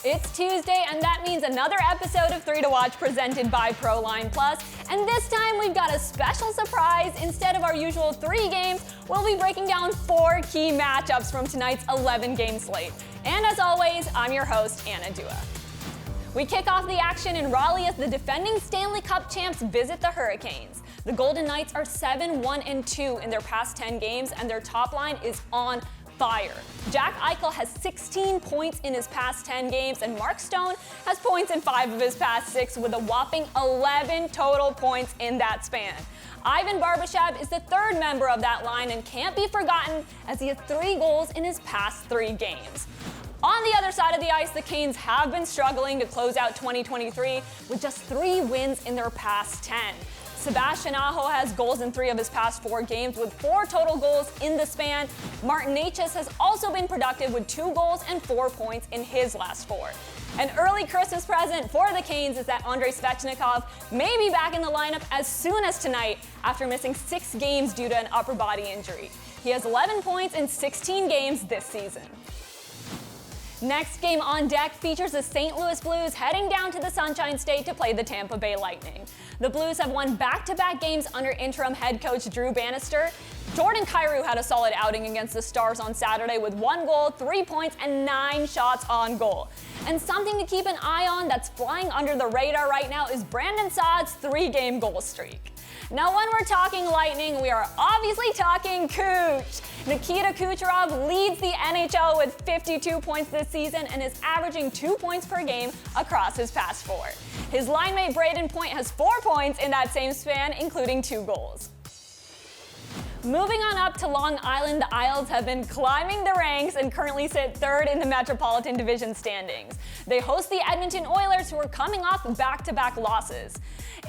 It's Tuesday, and that means another episode of 3 to Watch presented by Proline Plus. And this time we've got a special surprise. Instead of our usual 3 games, we'll be breaking down 4 key matchups from tonight's 11-game slate. And as always, I'm your host, Anna Dua. We kick off the action in Raleigh as the defending Stanley Cup champs visit the Hurricanes. The Golden Knights are 7-1-2 in their past 10 games, and their top line is on fire. Jack Eichel has 16 points in his past 10 games, and Mark Stone has points in 5 of his past 6 with a whopping 11 total points in that span. Ivan Barbashev is the third member of that line and can't be forgotten as he has 3 goals in his past 3 games. On the other side of the ice, the Canes have been struggling to close out 2023 with just 3 wins in their past 10. Sebastian Aho has goals in 3 of his past 4 games with 4 total goals in the span. Martin Necas has also been productive with 2 goals and 4 points in his last 4. An early Christmas present for the Canes is that Andrei Svechnikov may be back in the lineup as soon as tonight after missing 6 games due to an upper body injury. He has 11 points in 16 games this season. Next game on deck features the St. Louis Blues heading down to the Sunshine State to play the Tampa Bay Lightning. The Blues have won back-to-back games under interim head coach Drew Bannister. Jordan Kyrou had a solid outing against the Stars on Saturday with 1 goal, 3 points, and 9 shots on goal. And something to keep an eye on that's flying under the radar right now is Brandon Saad's 3-game goal streak. Now, when we're talking Lightning, we are obviously talking Cooch. Nikita Kucherov leads the NHL with 52 points this season and is averaging 2 points per game across his past 4. His line mate Braden Point has 4 points in that same span, including 2 goals. Moving on up to Long Island, the Isles have been climbing the ranks and currently sit 3rd in the Metropolitan Division standings. They host the Edmonton Oilers, who are coming off back-to-back losses.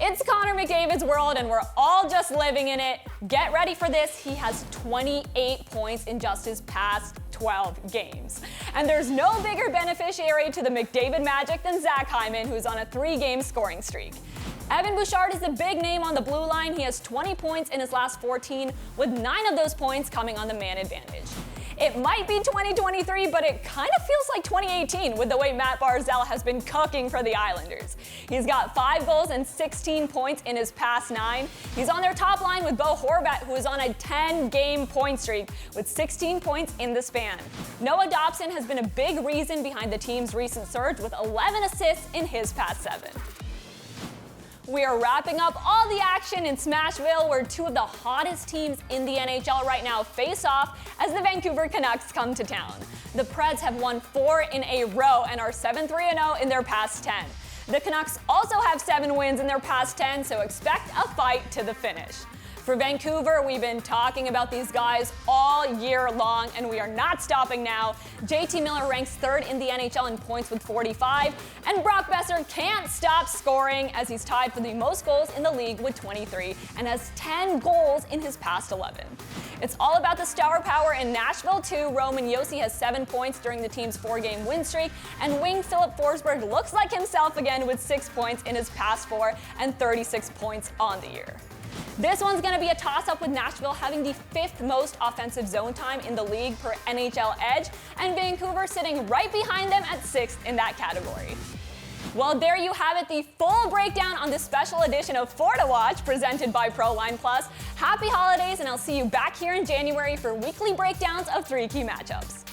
It's Connor McDavid's world, and we're all just living in it. Get ready for this. He has 28 points in just his past 12 games. And there's no bigger beneficiary to the McDavid magic than Zach Hyman, who's on a 3-game scoring streak. Evan Bouchard is the big name on the blue line. He has 20 points in his last 14, with 9 of those points coming on the man advantage. It might be 2023, but it kind of feels like 2018 with the way Matt Barzal has been cooking for the Islanders. He's got 5 goals and 16 points in his past 9. He's on their top line with Bo Horvat, who is on a 10-game point streak with 16 points in the span. Noah Dobson has been a big reason behind the team's recent surge with 11 assists in his past 7. We are wrapping up all the action in Smashville, where 2 of the hottest teams in the NHL right now face off as the Vancouver Canucks come to town. The Preds have won 4 in a row and are 7-3-0 in their past 10. The Canucks also have 7 wins in their past 10, so expect a fight to the finish. For Vancouver, we've been talking about these guys all year long, and we are not stopping now. JT Miller ranks 3rd in the NHL in points with 45, and Brock Besser can't stop scoring as he's tied for the most goals in the league with 23 and has 10 goals in his past 11. It's all about the star power in Nashville, too. Roman Josi has 7 points during the team's 4-game win streak, and wing Philip Forsberg looks like himself again with 6 points in his past 4 and 36 points on the year. This one's going to be a toss-up with Nashville having the 5th most offensive zone time in the league per NHL Edge, and Vancouver sitting right behind them at 6th in that category. Well, there you have it, the full breakdown on this special edition of 4 to Watch presented by Proline Plus. Happy holidays, and I'll see you back here in January for weekly breakdowns of 3 key matchups.